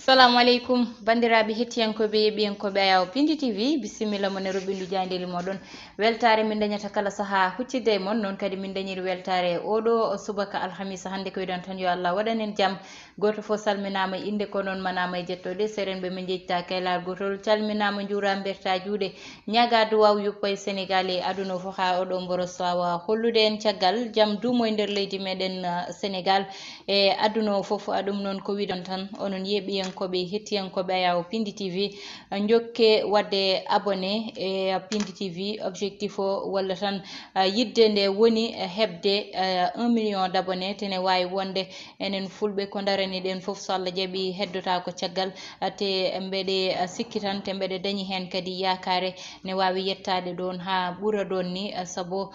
Assalamu alaikum bandiraɓe hettiyankoɓe yeɓiyankoɓe ayaw Pindi TV bisimilla mon e robindu jandeli moɗon weltare min dañata kala saaha huccidde mon noon kadi min dañiri weltare oɗo subaka alhamisa hande ko wiɗon tan yo Allah waɗanen jaam goto fo salminama inde ko noon manama e jettode serenɓe min jejjita kaylal gotol calminama juura berta juuɗe ñaga duwaw yuppa e Sénégal e aduna fo ha oɗo mboro sawa hollude en caggal jaam duumo e nder leydi meɗen Sénégal e aduna o foof aɗum noon ko wiɗon tan onon yeɓiyankoɓe hettiyankoɓe ayaw Pindi TV jokke wadde abonné e Pindi TV objectif o walla tan yidde nde woni hebde 1 million d'abonné tene wawi wonde enen fulɓe ko darani ɗen foof so Allah jaaɓi heddota ko caggal te mbeɗe sikki tan te mbeɗe dañi hen kadi yakare ne wawi yettade ɗon ha ɓuura ɗon ni saabu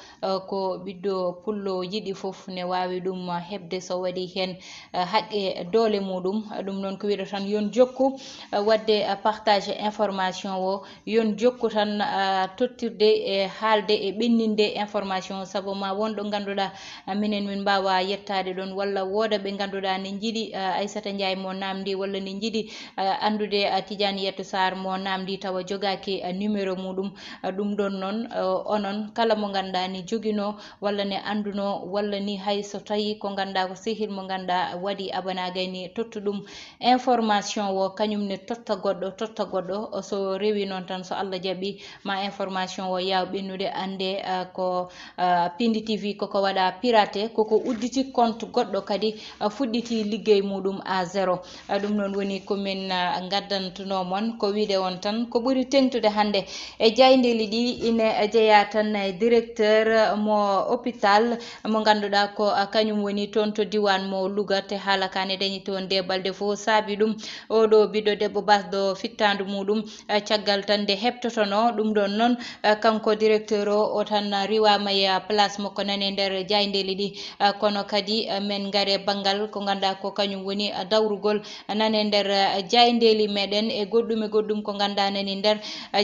ko ɓiɗɗo pullo yiɗi foof ne wawi ɗum hebde so waɗi hen haqqe doole muɗum ɗum noon ko wiɗo tan yon jokku wadde partage information o yon jokku tan tottirde e haalde e ɓenninde information saabu ma wonɗo ganduɗa minen min mbawa yettade ɗon walla woda ɓe ganduɗa ne jiiɗi Aissata Ndiaye mo namdi walla ne jiiɗi andude Tidiane Yetto Sarr mo namdi tawa jogaki numéro muɗum ɗum ɗon noon onon kala mo ganduɗa ni joguino walla ne anduno walla ni hay so tawi ko ganduɗa ko sehil mo ganduɗa waɗi abonagay ni totta ɗum information o kañum ne totta goɗɗo so rewi noon tan so Allah jaaɓi ma information o yaw ɓennude ande ko Pindi TV koko waɗa piraté koko udditi compte goɗɗo kadi fuɗɗiti liggey muɗum à zéro ɗum noon woni komin gaddantunomon ko wiide on tan ko ɓuuri tengtude hande e jaydeli ɗi ine jeeya tan directeur mo hôpital mo ganduɗa ko kañum woni toon to diwan mo Louga te haala kane dañi toon de balde fo saabi ɗum oɗo ɓiɗɗo debbo basɗo fittandu muɗum caggal tan nde heptotono ɗum ɗon noon kanko directeur o tan riwama e place makko nane nder jaydeli ɗi kono kadi men gaare banggal ko ganduɗa ko kañum woni dawrugol nane nder jaydeli meɗen e goɗɗum ko ganduɗa nani nder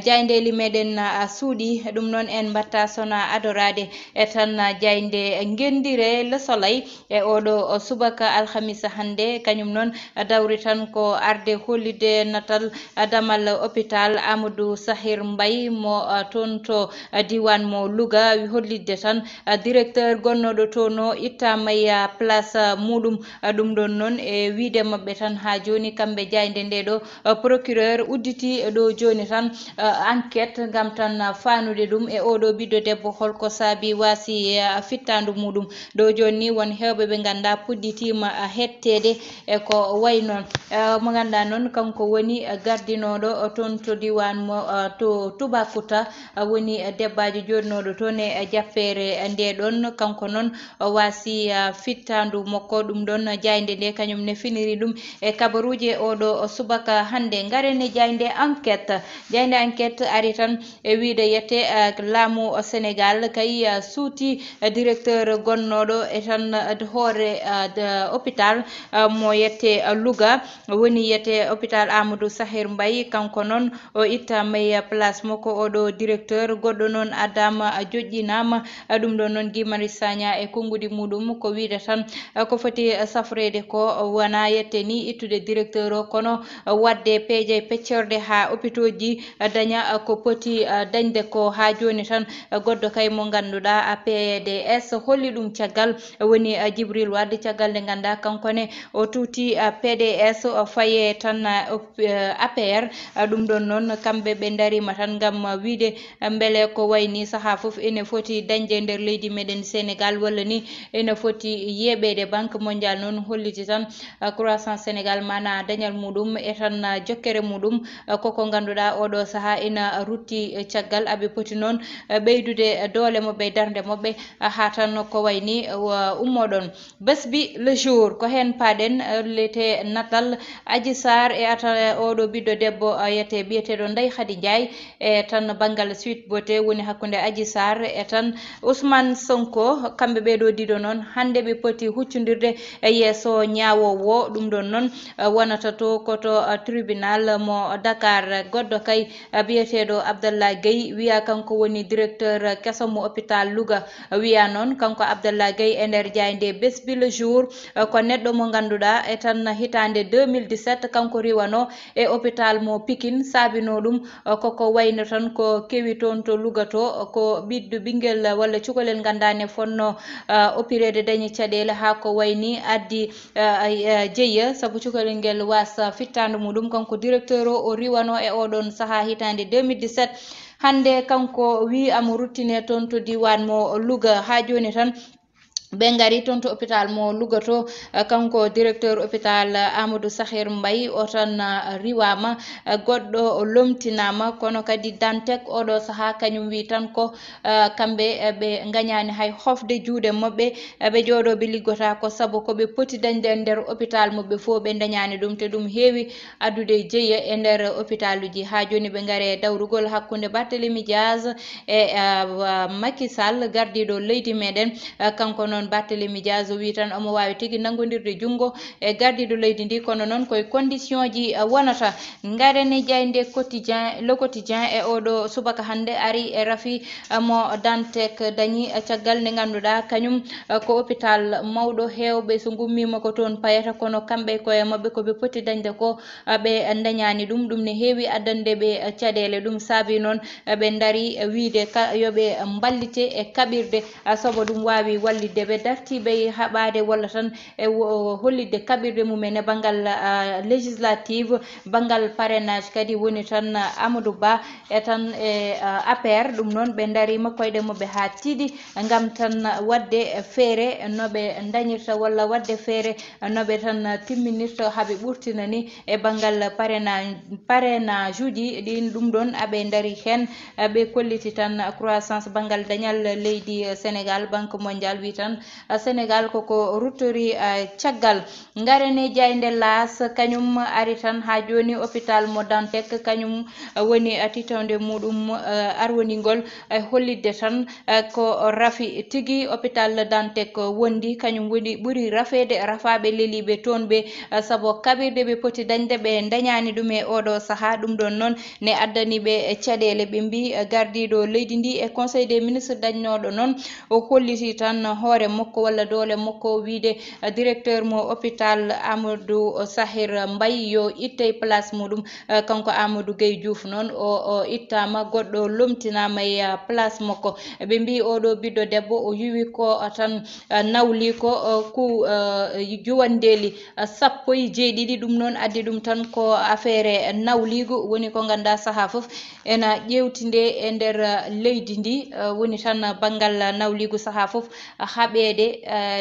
jaydeli meɗen suuɗi ɗum noon en mbatta sona adorade e tan jayde gendire Le Soleil e oɗo subaka alhamisa hande kañum noon dawri tan ko arde hollide natal damal hôpital Amadou Sahir Mbaye mo toon to diwan mo Louga hollidde tan directeur gonnoɗo toon ittama e place muɗum ɗum ɗon noon e wiide mabɓe tan ha joni kamɓe jayde nde ɗo procureur udditi ɗo joni tan enquête gam tan fanude ɗum e oɗo ɓiɗɗo debbo holko saabi wasi fittandu muɗum ɗo joni won hewɓe ɓe ganda puɗɗitima hettede e ko way noon mo ganduɗa noon kanko woni gardinoɗo toon to diwan mo to Toubacouta woni debbajo joɗinoɗo toon e jappere nde ɗon kanko noon wasi fittandu makko ɗum ɗon jayde nde kañum ne finiri ɗum e kabaruji oɗo subaka hande garene jayde enquête ari tan e wiide yette laamu Sénégal kay suuti directeur gonnoɗo e tan hoore hôpital mo yette Louga woni yette hôpital Amadou Sahir Mbaye kanko noon o ittama e place makko oɗo directeur goɗɗo noon addama joƴƴinama ɗum ɗon noon Guy Marius Sagna e konngudi muɗum ko wiide tan ko foti safrede ko wona yette ni ittude directeur o kono wadde peeje peccorde ha hôpitaux ji daña ko poti dañde ko ha joni tan goɗɗo kay mo ganduɗa PDS holli ɗum caggal woni Djibril Wade caggal nde ganda kankone o tuuti PDS o faye tan APR ɗum ɗon noon kamɓe ɓe darima tan gam wiide beele ko wayni saaha foof ene foti dañde nder leydi meɗen Sénégal walla ni ene foti yeɓede banque mondial noon holliti tan croissance Sénégal mana dañal muɗum e tan jokkere muɗum koko ganduɗa oɗo saaha ina rutti caggal aɓe poti noon ɓeydude doole mabɓe darde mabɓe ha tan ko wayni ummoɗon besbi le jour ko hen paɗen lete natal Adji Sarr e ata oɗo ɓiɗɗo debbo yete biyeteɗo Ndeye Khady Ndiaye e tan banggal Sweet Beauté woni hakkude Adji Sarr e tan Ousmane Sonko kamɓe ɓeɗo ɗiɗo noon hande ɓe poti huccodirde e yeeso ñawowo ɗum ɗon noon wonata to koto tribunal mo Dakar goɗɗo kay biyeteɗo Abdallah Gueye wiya kanko woni directeur keso mo hôpital Louga wiya noon kanko Abdallah Gueye e nder jayde besbi le jour ko neɗɗo mo ganduɗa e tan hitande 2019 2017 kanko riwano e hôpital mo Pikine saabino ɗum koko wayno tan ko kewi toon to Louga to ko ɓiɗɗo ɓinguel walla cukalel gandane fonno opérede dañi caɗele ha ko wayni addi jeeya saabu cukalel ngel wasa fittande muɗum kanko directeur o riwano e oɗon saaha hitande 2017 hande kanko wi amo ruttine toon to diwan mo Louga ha joni tan ɓe ngari toon to hôpital mo Louga to kanko directeur hôpital Amadou Sahir Mbaye o tan riwama goɗɗo lomtinama kono kadi Dantec oɗo saaha kañum wi tan ko kamɓe ɓe gañani hay hofde juuɗe mabɓe ɓe jooɗoɓe liggota ko saabu koɓe poti dañde e nder hôpital mabɓe fo ɓe dañani ɗum te ɗum heewi addude jeeya e nder hôpital uji ha joni ɓe gaare dawrugol hakkude Barthélémy Dias e Macky Sall gardiɗo leydi meɗen kanko noon Barthélémy Dias wi tan omo wawi tigui naggodirde jungo e gardiɗo leydi ndi kono noon koye condition ji wonata garane Diaynde quotidien le quotidien e oɗo subaka hande ari e raafi mo Dantec dañi caggal nde ganduɗa kañum ko hôpital mawɗo hewɓe so gummima ko toon payata kono kamɓe koye mabɓe koɓe poti dañde ko ɓe dañani ɗum ne heewi addande ɓe caɗele ɗum saabi noon ɓe daari wiide yoɓe ballite e kaɓirde saabu ɗum wawi wallidde ɓe dartiɓe haɓade walla tan e hollidde kaɓirde mumen e banggal législative banggal parrainage kadi woni tan Amadou Ba e tan e APR ɗum noon ɓe darima koyɗe mabɓe ha tiiɗi gam tan wadde feere noɓe dañirta walla wadde feere noɓe tan timminirta haaɓe ɓurtina ni e banggal parrainage uji ɗin ɗum ɗon aɓe daari hen ɓe kolliti tan croissance banggal dañal leydi Sénégal Banque mondial wi tan Sénégal koko ruttori caggal garane Diaynde Las kañum ari tan ha joni hôpital mo Dantec kañum woni titande muɗum arwonigol hollidde tan ko rafi tigui hôpital Dantec wondi kañum woni ɓuuri rafede rafaɓe leeliɓe toon ɓe saabu kaɓirɗe ɓe poti dañde ɓe dañani ɗum e oɗo saaha ɗum ɗon noon ne addani ɓe caɗele ɓe mbi gardiɗo leydi ndi e conseil des ministres dañnoɗo noon o holliti tan hoore makko walla doole makko wiide directeur mo hôpital Amadou Sahir Mbaye yo itte place muɗum kanko Amadou Gueye Diouf noon o ittama goɗɗo lomtinama e place makko ɓe mbi oɗo ɓiɗɗo debbo o yiwi ko tan nawli ko ku juwandeli 17 ɗum noon addi ɗum tan ko affaire nawligo woni ko ganduɗa saaha foof ena ƴewtinde e nder leydi ndi woni tan banggal nawligo saaha foof haɓede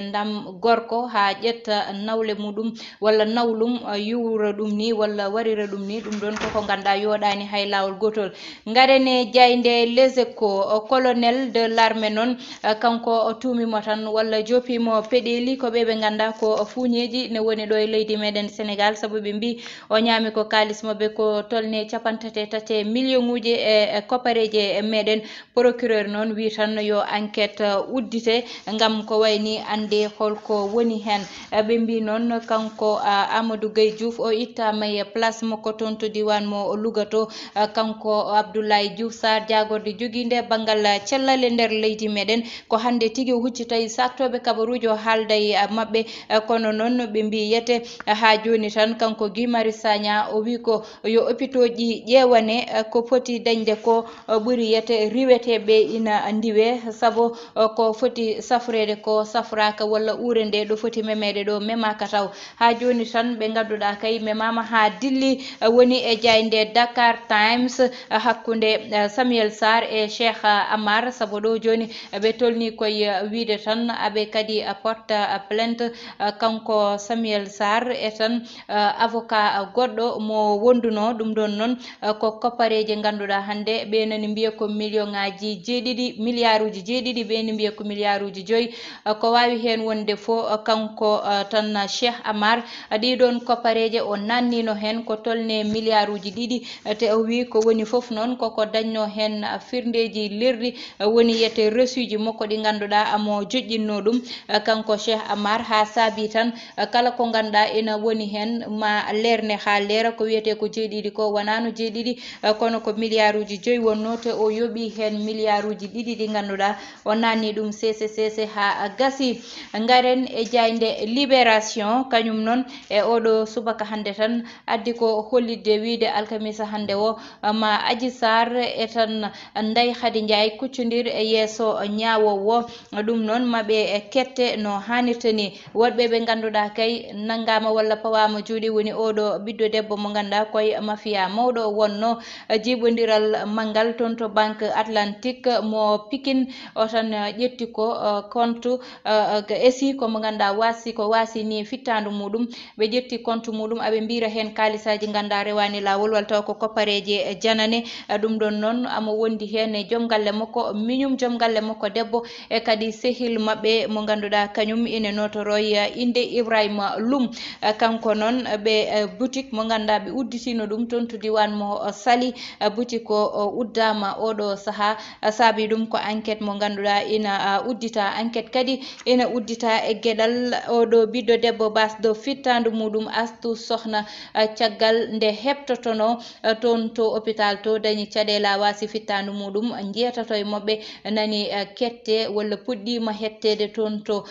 ndam gorko ha ƴetta nawle muɗum walla nawlum yuwra ɗum ni walla warira ɗum ni ɗum ɗon koko ganduɗa yoɗani hay lawol gotol garene Diaynde Les Échos colonel de l'armée noon kanko tumimo tan walla jopimo peɗeli ko ɓe ganduɗa ko fuñeji ne woni ɗo e leydi meɗen Sénégal saabu ɓe mbi o ñami ko kalis mabɓe ko tolne 33 million uji e koppareje meɗen procureur noon wi tan yo enquête uddite ngam ko wayni ande holko woni hen ɓe mbi noon kanko Amadou Gueye Diouf o ittama e place makko toon to diwan mo Louga to kanko Abdoulaye Diouf Sarr jagorde joguinde banggal cellal e nder leydi meɗen ko hande tigui hucci tawi saktoɓe kabaruji o haalda e mabɓe kono noon ɓe mbi yete ha joni tan kanko Guy Marius Sagna o wi ko yo hôpitaux ji ƴewane ko foti dañde ko ɓuuri yete riweteɓe ina ndiwe saabu ko foti safrede ko safraka walla uure nde ɗo foti memede ɗo memaka taw ha joni tan ɓe ganduɗa kay memama ha dilli woni e Diaynde Dakar Times hakkude Samuel Sarr e Cheikh Amar saabu ɗo joni ɓe tolni koye wiide tan aɓe kadi porte plainte kanko Samuel Sarr e tan avocat goɗɗo mo wonduno ɗum ɗon noon ko koppareje ganduɗa hande ɓe nani mbiya ko million ngaji 7 milliard uji 7 ɓe ni mbiya ko milliard uji 5 ko wawi hen wonde fo kanko tan Cheikh Amar ɗiɗon koppareje o nannino hen ko tolne milliard uji 2 te o wi ko woni foof noon koko dañno hen firndeji lirɗi woni yete reçuji makko ɗi ganduɗa amo joƴƴinno ɗum kanko Cheikh Amar ha saabi tan kala ko ganduɗa ina woni hen ma lerne ha leera ko wiyete ko jeeɗiɗi ko wonano jeeɗiɗi kono ko milliard uji 5 wonno te o yoɓi hen milliard uji 2 ɗi ganduɗa o nanni ɗum sese ha ganduɗa gasi. Ngaren e jayde Libération kañum non e oɗo subaka hande tan addi ko hollidde wiide alkamisa hande o ma Adji Sarr e tan Ndeye Khady Ndiaye kuccodir e yeeso ñaawowo ɗum noon maɓe kette no hannirta ni. Woɗɓe ɓe ganduɗa kay nangama walla pawama juuɗe woni oɗo ɓiɗɗo debbo mo ganduɗa koye mafia mawɗo wonno jiɓodiral manggal toon to banque atlantique mo Pikine o tan ƴetti ko compte esi komo ganduɗa wasi ko wasi ni fittandu muɗum ɓe ƴetti compte muɗum aɓe mbira hen kalisaji ganduɗa rewani lawol walla taw ko koppareje janane. ɗum ɗon noon amo wondi hen e joom galle makko miñum joom galle makko debbo e kadi sehil mabɓe mo ganduɗa kañum ine notoroy inde Ibrahima Loum. kanko noon ɓe boutique mo ganduɗa ɓe udditino ɗum toon to diwan mo Saly. boutique o uddama oɗo saaha saabi ɗum ko enquête mo ganduɗa ina uddita enquête kadi ina uddita e gueɗal oɗo ɓiɗɗo debbo basɗo fittandu muɗum Astou Sokhna caggal nde heptotono toon to hôpital to dañi caɗele wasi fittandu muɗum jeetoto e mabɓe nani kette walla puɗɗima hettede toon to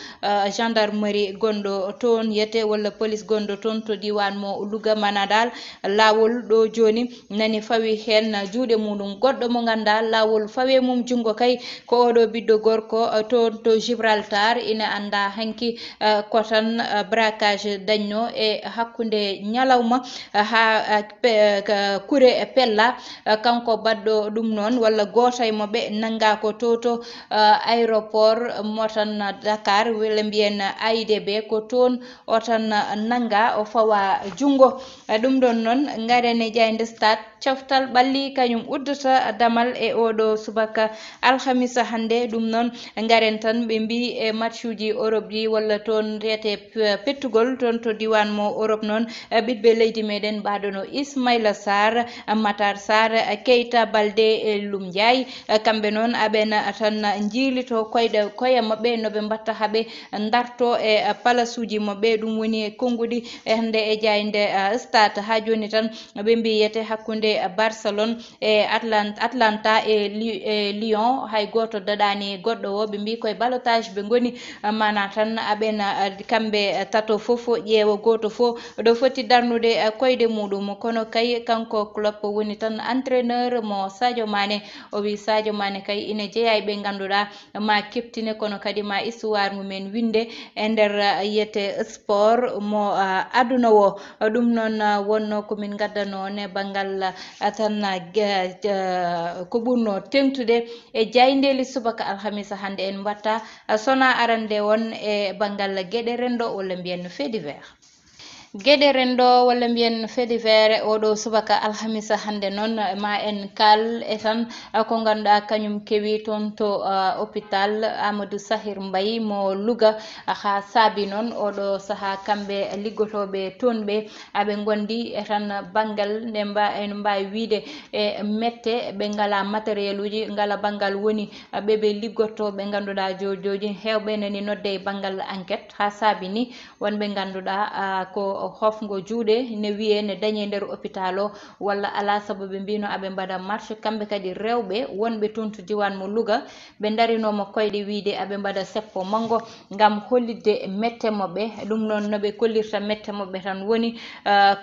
gendarmerie gonɗo toon yete walla police gonɗo toon to diwan mo Louga manadal lawol ɗo joni nani fawi hen juuɗe muɗum goɗɗo mo ganduɗa lawol fawe mum jungo kay ko oɗo ɓiɗɗo gorko toon to Gibraltar ina anda hanki ko tan braquage dañno e hakkude ñalawma ha kure pella kanko badɗo ɗum noon walla goto e mabɓe nanga ko toto aéroport mo tan Dakar walla mbiyen AIBD ko toon o tan nanga o fawa jungo. ɗum ɗon noon garen e jayde stade coftal ɓalli kañum uddata damal e oɗo subaka alhamisa hande. ɗum noon garen tan ɓe mbi e match uji Europe ɗi walla toon rete pettugol toon to diwan mo Europe noon ɓiɓɓe leydi meɗen mbaɗono Ismaïla Sarr Matar Sarr Keita Baldé e Loum Ndiaye kamɓe noon aɓena tan jiilito koye mabɓe noɓe mbatta haaɓe darto e palace uji mabɓe ɗum woni konngudi hande e jayde stade ha joni tan ɓe mbi yete hakkude Barcelone e Atlanta e Lyon hay goto daɗani goɗɗo o ɓe mbi koye balotage ɓe goni mana tan aɓena kamɓe tato foof ƴeewa goto fo ɗo foti darnude koyɗe muɗum kono kay kanko Klopp woni tan entraîneur mo Sadio Mané o wi Sadio Mané kay ina jeeya ɓe ganduɗa ma keptine kono kadi ma histoire mumen winde e nder yiyete sport mo aduna o. ɗum noon wonno komin gaddano ne banggal tan ko ɓurno tengtude e jaydeli subaka alhamisa hande en mbatta sona arande won e banggal gueɗe rendo walla mbiyen fait divers. gueɗe rendo walla mbiyen fait divers oɗo subaka alhamisa hande noon ma en kal e tan ko ganduɗa kañum kewi toon to hôpital Amadou Sahir Mbaye mo Louga ha saabi noon oɗo saaha kamɓe liggotoɓe toon ɓe aɓe gondi e tan banggal nde en mbawi wiide e mette ɓe ngala matériel uji ngala banggal woni ɓeɓe liggotto ɓe ganduɗa joji hewɓe nani nodde banggal enquête ha saabi ni wonɓe ganduɗa ko hofgo juuɗe ne wiye ne dañe nder hôpital o walla ala saabu ɓe mbino aɓe mbaɗa marche kamɓe kadi rewɓe wonɓe toon to diwan mo Louga ɓe darinoma koyɗe wiide aɓe mbaɗa seppo manggo gam hollidde mette mabɓe. ɗum noon noɓe kollirta mette mabɓe tan woni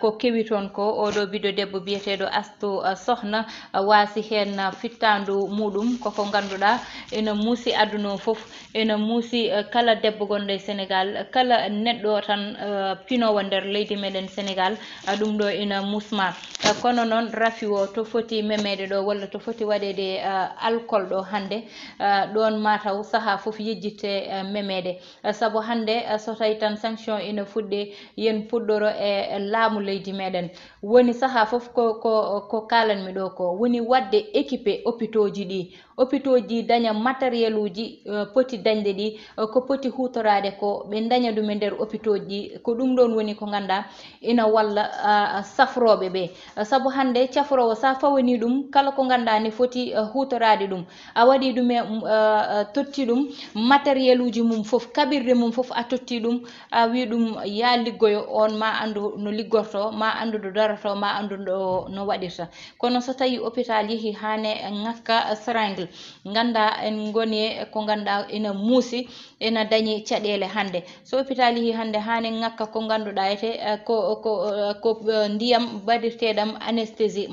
ko kewi toon ko oɗo ɓiɗɗo debbo biyeteɗo Astou Sokhna wasi hen fittandu muɗum koko ganduɗa ina muusi aduna o foof ina muusi kala debbo gonɗo e Sénégal kala neɗɗo tan pinowo nder leydi meɗen Sénégal ɗum ɗo ina musma. kono noon rafi o to foti memede ɗo walla to foti waɗede alcool ɗo hande ɗon mataw saaha foof yejjitte memede saabu hande so tawi tan sanction ina fuɗɗe yen puɗɗoro e laamu leydi meɗen woni saaha foof ko kalanmi ɗo ko woni wadde équipé hôpitaux ji ɗi daña matériel uji poti dañde ɗi ko poti hutorade ko ɓe daña ɗum e nder hôpitaux ji ko ɗum ɗon woni ko ganda ina walla safroɓe ɓe sabu hande cafrowo sa fawani ɗum kala ko ganda ni foti hutorade ɗum a waɗi ɗum e totti ɗum matériel uji mum fof kaɓirɗe mum fof a totti ɗum a wi ɗum ya liggoyo on ma andu no liggorto ma andu ɗo darato ma andu no waɗirta kono so tawi hôpital yeehi hane ngakka seringue ganda en goni ko ganda ina muusi ina dañi caɗele hande so hôpital yeehi hande hane ngakka ko ganduɗa ete ko ndiyam mbaɗirteɗam anesthésie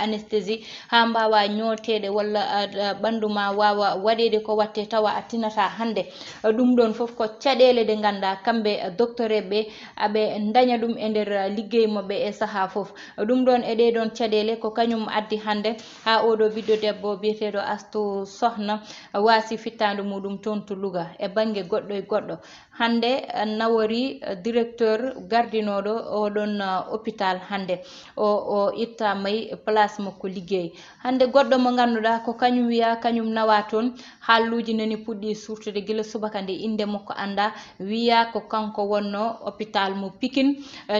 anesthésie ha mbawa ñotede walla ɓandu ma wawa waɗede ko watte tawa a tinata hande ɗum ɗon foof ko caɗele ɗe ganda kamɓe docteur ɓe aɓe daña ɗum e nder liggey mabɓe e saaha foof ɗum ɗon e ɗeɗon caɗele ko kañum addi hande ha oɗo ɓiɗɗo debbo biyeteɗo Astou Sokhna wasi fittadu muɗum toon to Louga e banggue goɗɗo e goɗɗo hande nawori directeur gardinoɗo oɗon hôpital hande o itta mayi place makko liggey hande goɗɗo mo ganduɗa ko kañum wiya kañum nawa toon halluji nani puɗɗi surtude guila subaka nde inde makko anda wiya ko kanko wonno hôpital mo Pikine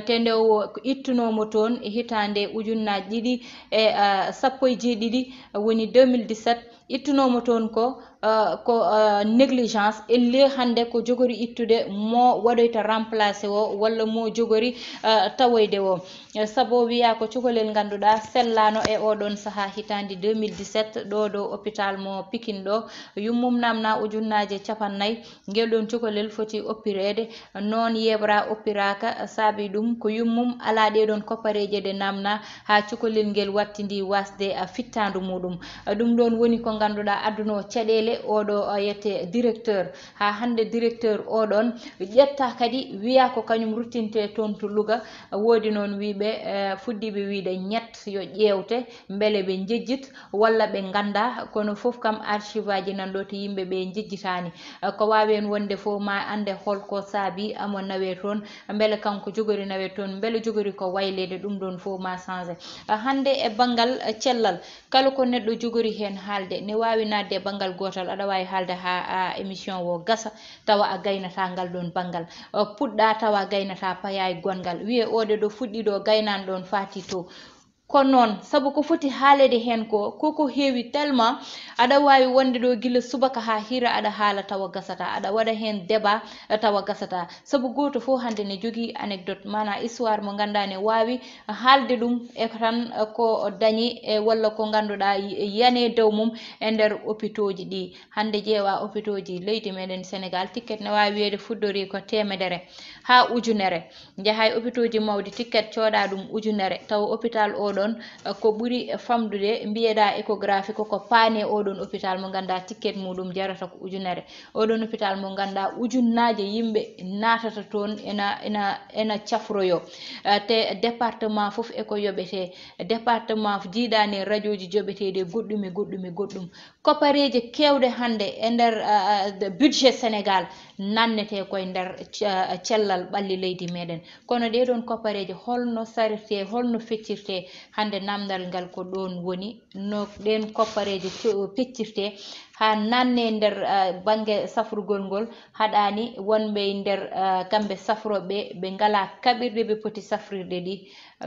te nde o ittunomo toon e hitande ujunnaje ɗiɗi e sappo e jeeɗiɗi woni 2017 ittunomo toon ko négligence elle hande ko jogori ittude mo waɗoyta remplacé o walla mo jogori tawoyde o sabo wiya ko cukalel ganduɗa sellano e oɗon saaha hitande 2017 ɗo hôpital mo Pikine ɗo yummum namna ujunnaje 50 ngel ɗon cukalel foti oppirede non yeɓra oppiraka saabi ɗum ko yummum ala ɗeɗon koppareje ɗe namna ha cukalel ngel wattidi wasde fittandu muɗum ɗum ɗon woni ko ganduɗa adduno caɗele oɗo yette directeur ha hande directeur oɗon ƴetta kadi wiya ko kañum ruttinte toon to Louga woodi noon wiɓe fuddiɓe wiide ñett yo ƴewte beele ɓe jejjit walla ɓe ganda kono foof kam archive aji nanɗo to yimɓeɓe jejjitani ko wawi hen wonde fo ma ande holko saabi amo nawe toon beele kanko jogori nawe toon beele jogori ko waylede ɗum ɗon fo ma changé hande e banggal cellal kala ko neɗɗo jogori hen haalde ne wawi nadde e banggal gotal aɗa wawi haalde ha émission o gasa tawa a gaynata ngal ɗon banggal puɗɗa tawa gaynata paaya e gongal wiye oɗe ɗo fuɗɗi ɗo gaynani ɗon faati to ko noon sabu ko foti haalede hen koko heewi tellement aɗa wawi wonde ɗo guila subaka ha hira aɗa haala tawa gasata aɗa waɗa hen débat tawa gasata sabu goto fof hande ne jogui anecdote mana histoire mo ganduɗa ne wawi haalde ɗum e tan ko dañi e walla ko ganduɗa yane dow mum e nder hôpitaux ji ɗi hande ƴeewa hôpitaux ji leydi meɗen Sénégal ticket ne wawi wiyede fuɗɗori ko 100 ha ujunere jahay hôpitaux ji mawɗi ticket cooda ɗum ujunere taw hôpital oɗon ko ɓuri famdude mbiyeɗa échographie koko paane oɗon hôpital mo ganda ticket muɗum jarata ko ujunere oɗon hôpital mo ganda ujunnaje yimɓe natata toon ena cafroyo te département foof eko yoɓete département jiiɗani radio ji joɓeteɗe goɗɗum kopareje kewɗe hande e nder budget Sénégal nannete koye nder cellal ɓalli leydi meɗen kono ɗeɗon kopareje holno sarete holno feccirte hande namdal ngal ko ɗon woni no ɗen koppareje peccirte ha nanne nder banggue safrugol ngol haɗani wonɓe nder kamɓe safroɓe ɓe ngala kaɓirɗe ɓe poti safrirde ɗi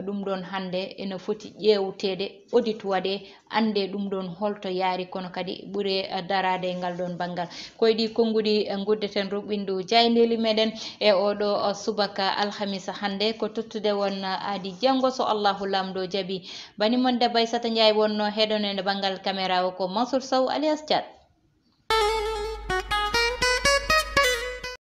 ɗum ɗon hande ene foti ƴewtede audit waɗe ande ɗum ɗon holto yaari kono kadi ɓuure darade e ngal ɗon banggal koye ɗi konngudi guddeten ruɓɓindu jayneli meɗen e oɗo subaka alhamisa hande ko tottude won aadi janggo so Allahu lamɗo jaaɓi bani mon debbo Aissata Ndiaye wonno heɗonede banggal caméra o ko Mansour Sow alias Thiat